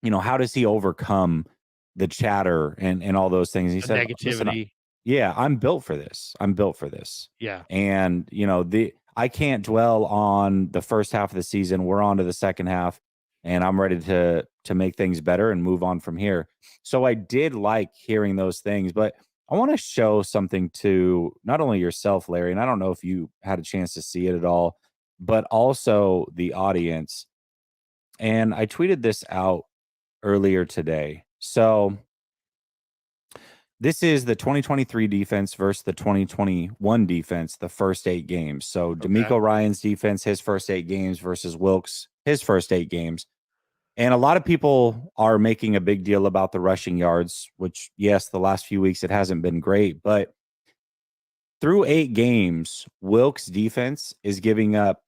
how does he overcome the chatter and all those things? And he The said, listen, negativity. yeah, I'm built for this. I'm built for this. Yeah. And, I can't dwell on the first half of the season. We're on to the second half, and I'm ready to make things better and move on from here. So I did like hearing those things, but I want to show something to not only yourself, Larry, and I don't know if you had a chance to see it at all, but also the audience. And I tweeted this out earlier today. So this is the 2023 defense versus the 2021 defense, the first 8 games. So Okay. D'Amico Ryan's defense, his first 8 games versus Wilks, his first 8 games. And a lot of people are making a big deal about the rushing yards, which, yes, the last few weeks it hasn't been great. But through 8 games, Wilks' defense is giving up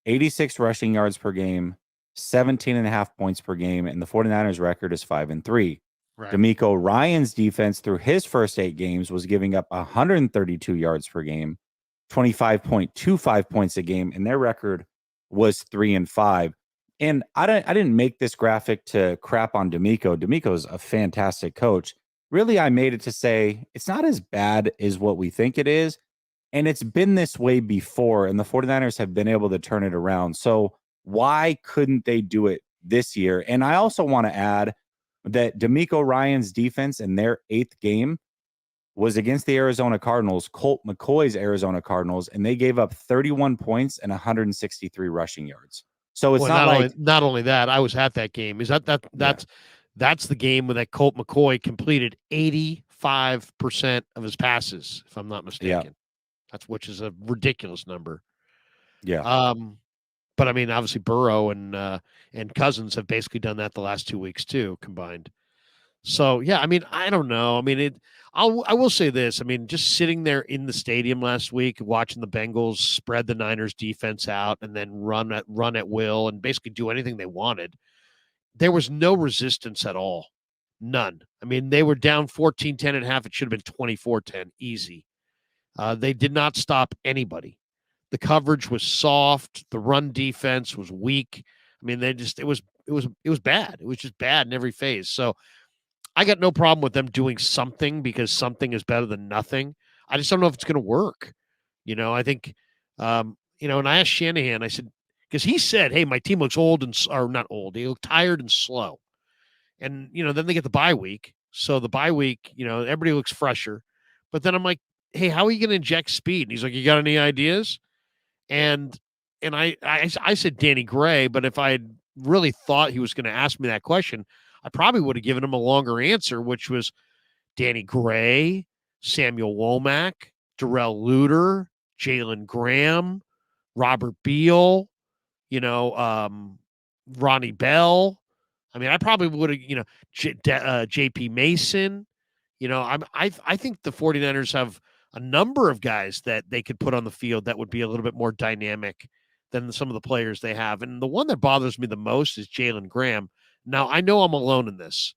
86 rushing yards per game, 17 and a half points per game, and the 49ers record is 5-3. Right. D'Amico Ryan's defense through his first 8 games was giving up 132 yards per game, 25.25 points a game, and their record was 3-5. And I didn't make this graphic to crap on D'Amico. D'Amico's a fantastic coach. Really, I made it to say it's not as bad as what we think it is. And it's been this way before, and the 49ers have been able to turn it around. So why couldn't they do it this year? And I also want to add that D'Amico Ryan's defense in their 8th game was against the Arizona Cardinals, Colt McCoy's Arizona Cardinals, and they gave up 31 points and 163 rushing yards. So it's Well, not like not only that, I was at that game. That's the game where that Colt McCoy completed 85% of his passes, if I'm not mistaken. Which is a ridiculous number. Yeah. But I mean, obviously Burrow and Cousins have basically done that the last 2 weeks too, combined. So yeah, I mean, I don't know. I mean, I will say this. I mean, just sitting there in the stadium last week, watching the Bengals spread the Niners defense out and then run at will and basically do anything they wanted. There was no resistance at all. None. I mean, they were down 14-10 at half. It should have been 24-10, easy. They did not stop anybody. The coverage was soft. The run defense was weak. I mean, it was bad. It was just bad in every phase. So I got no problem with them doing something because something is better than nothing. I just don't know if it's going to work. I think, and I asked Shanahan, I said, because he said, hey, my team looks old or not old. They look tired and slow. And, then they get the bye week. So the bye week, everybody looks fresher. But then I'm like, hey, how are you going to inject speed? And he's like, you got any ideas? And I said Danny Gray, but if I had really thought he was going to ask me that question, I probably would have given him a longer answer, which was Danny Gray, Samuel Womack, Darrell Luter, Jalen Graham, Robert Beal, Ronnie Bell. I mean, I probably would have, JP Mason. I think the 49ers have a number of guys that they could put on the field that would be a little bit more dynamic than some of the players they have. And the one that bothers me the most is Jalen Graham. Now, I know I'm alone in this,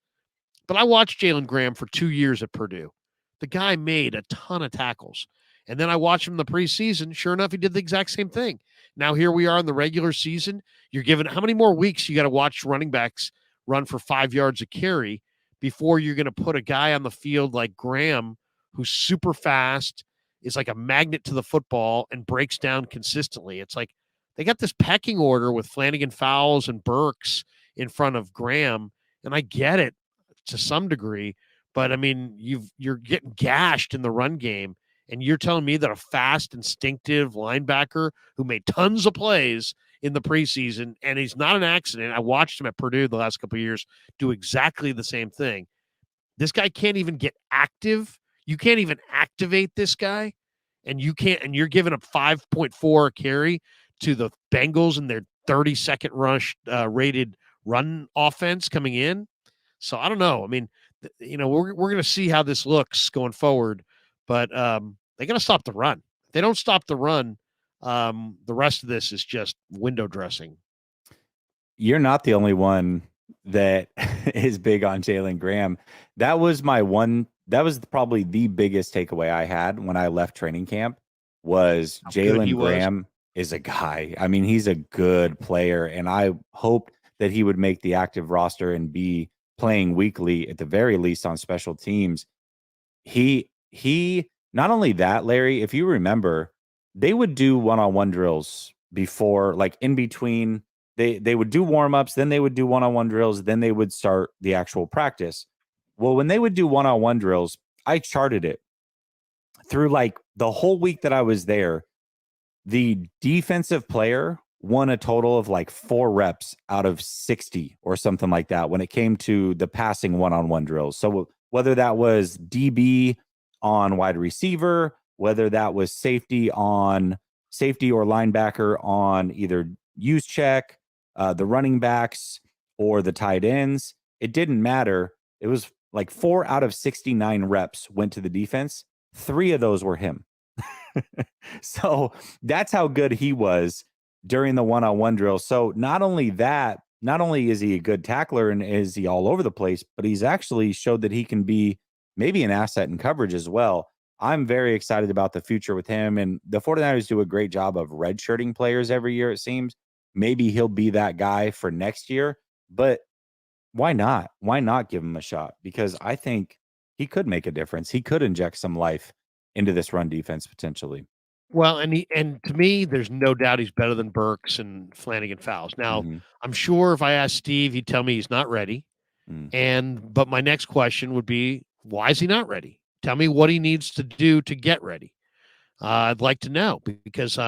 but I watched Jalen Graham for 2 years at Purdue. The guy made a ton of tackles. And then I watched him in the preseason. Sure enough, he did the exact same thing. Now here we are in the regular season. You're given how many more weeks you got to watch running backs run for 5 yards a carry before you're going to put a guy on the field like Graham, who's super fast, is like a magnet to the football and breaks down consistently. It's like they got this pecking order with Flanagan Fowles and Burks in front of Graham. And I get it to some degree, but I mean, you're getting gashed in the run game. And you're telling me that a fast, instinctive linebacker who made tons of plays in the preseason, and he's not an accident. I watched him at Purdue the last couple of years do exactly the same thing. This guy can't even get active. You can't even activate this guy, and you're giving up 5.4 carry to the Bengals and their 32nd rush rated run offense coming in. So I don't know. I mean, we're going to see how this looks going forward. But they got to stop the run. If they don't stop the run, the rest of this is just window dressing. You're not the only one that is big on Jalen Graham. That was probably the biggest takeaway I had when I left training camp was Jalen Graham is a guy. I mean, he's a good player, and I hoped that he would make the active roster and be playing weekly at the very least on special teams. He not only that, Larry, if you remember, they would do one-on-one drills before, like in between. They would do warm-ups, then they would do one-on-one drills, then they would start the actual practice. Well, when they would do one-on-one drills, I charted it through like the whole week that I was there. The defensive player won a total of like 4 reps out of 60 or something like that when it came to the passing one-on-one drills. So whether that was DB on wide receiver, whether that was safety or linebacker on either use check, the running backs or the tight ends, it didn't matter. It was like 4 out of 69 reps went to the defense. 3 of those were him. So that's how good he was during the one-on-one drill. So not only is he a good tackler and is he all over the place, but he's actually showed that he can be maybe an asset in coverage as well. I'm very excited about the future with him, and the 49ers do a great job of redshirting players every year, it seems. Maybe he'll be that guy for next year, but why not? Why not give him a shot? Because I think he could make a difference. He could inject some life into this run defense potentially. Well, and to me, there's no doubt he's better than Burks and Flanagan Fowles. Now, Mm-hmm. I'm sure if I asked Steve, he'd tell me he's not ready. But my next question would be, why is he not ready? Tell me what he needs to do to get ready. I'd like to know because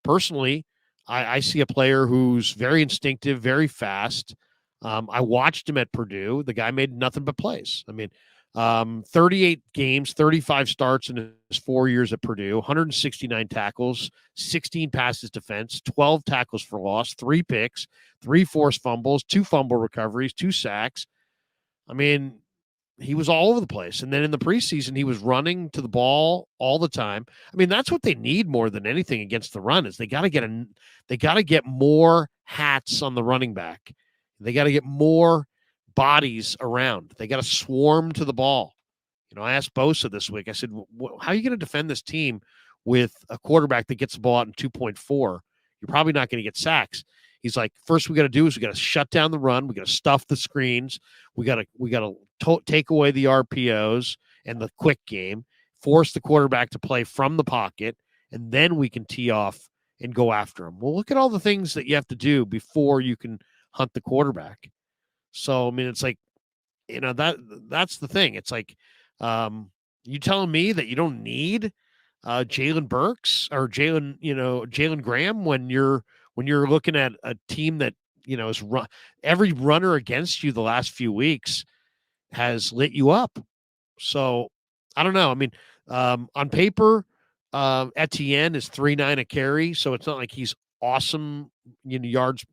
personally, I see a player who's very instinctive, very fast. I watched him at Purdue. The guy made nothing but plays. I mean, 38 games, 35 starts in his 4 years at Purdue, 169 tackles, 16 passes defense, 12 tackles for loss, 3 picks, 3 forced fumbles, 2 fumble recoveries, 2 sacks. I mean, he was all over the place. And then in the preseason, he was running to the ball all the time. I mean, that's what they need more than anything against the run is they got to get more hats on the running back. They got to get more bodies around. They got to swarm to the ball. You know, I asked Bosa this week. I said, how are you going to defend this team with a quarterback that gets the ball out in 2.4? You're probably not going to get sacks. He's like, first we got to do is we got to shut down the run. We got to stuff the screens. We got to take away the RPOs and the quick game, force the quarterback to play from the pocket, and then we can tee off and go after him. Well, look at all the things that you have to do before you can hunt the quarterback. So, I mean, it's like, you know, that's the thing. It's like, you telling me that you don't need Jalen Burks or Jalen Graham when you're looking at a team that, you know, is every runner against you the last few weeks has lit you up. So I don't know. I mean, on paper, Etienne is 3.9 a carry. So it's not like he's awesome, yards,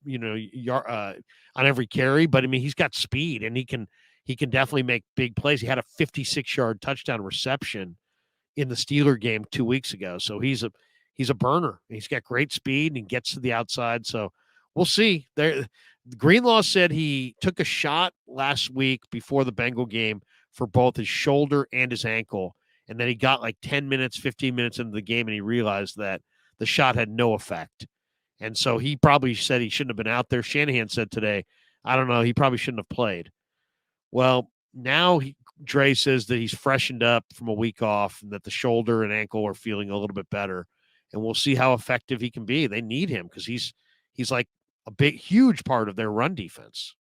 on every carry, but I mean, he's got speed and he can definitely make big plays. He had a 56-yard touchdown reception in the Steeler game 2 weeks ago. So he's a burner. He's got great speed and he gets to the outside. So we'll see. Greenlaw said he took a shot last week before the Bengal game for both his shoulder and his ankle. And then he got like 10 minutes, 15 minutes into the game and he realized that the shot had no effect. And so he probably said he shouldn't have been out there. Shanahan said today, I don't know, he probably shouldn't have played. Well, now Dre says that he's freshened up from a week off and that the shoulder and ankle are feeling a little bit better. And we'll see how effective he can be. They need him because he's like a huge part of their run defense.